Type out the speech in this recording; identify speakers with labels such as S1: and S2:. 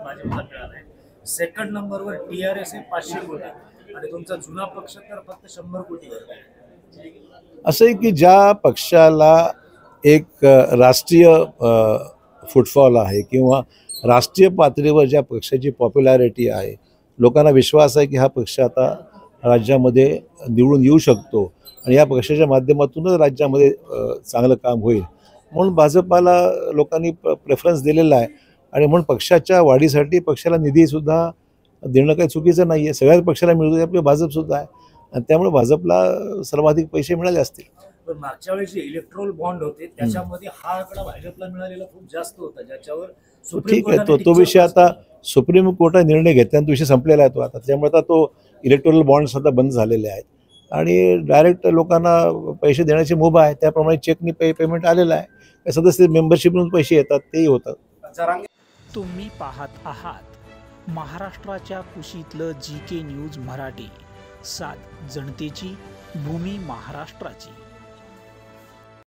S1: भाजपला मिळाला आहे. सेकंड नंबरवर TRS आहे 500 कोटी आणि तुमचा जुना पक्ष तर फक्त 100 कोटी आहे.
S2: असं आहे की ज्या पक्षाला एक राष्ट्रीय फुटफॉल आहे किंवा राष्ट्रीय पातळीवर ज्या पक्षाची पॉप्युलॅरिटी आहे, लोकांना विश्वास आहे की हा पक्ष आता राज्यामध्ये निवडून येऊ शकतो आणि या पक्षाच्या माध्यमातूनच राज्यामध्ये चांगलं काम होईल म्हणून भाजपाला लोकांनी प्रेफरन्स दिलेला आहे. आणि म्हणून पक्षाच्या वाढीसाठी पक्षाला निधीसुद्धा देणं काही चुकीचं नाही आहे. सगळ्याच पक्षाला मिळतो आपले भाजपसुद्धा आहे आणि त्यामुळे भाजपला सर्वाधिक पैसे मिळाले असतील.
S1: पण मागच्या वेळी जे इलेक्ट्रोल बॉन्ड होते त्याच्यामध्ये हा आकडा भाजपला मिळालेला खूप जास्त होता, ज्याच्यावर
S2: ठीक आहे. तो विषय आता सुप्रीम कोर्टाने निर्णय घेतल्यानंतर विषय संपलेला आहे तो आता. त्यामुळे आता तो इलेक्ट्रोल बॉन्ड्स आता बंद झालेले आहेत आणि डायरेक्ट लोकांना पैसे देण्याची मुभा आहे. त्याप्रमाणे चेकनी पेमेंट आलेलं आहे. सदस्य मेंबरशिप म्हणून पैसे येतात तेही होतात.
S3: तुम्ही पाहत आहात महाराष्ट्राच्या कुशीतलं GK न्यूज मराठी, सात जनतेची, भूमी महाराष्ट्राची.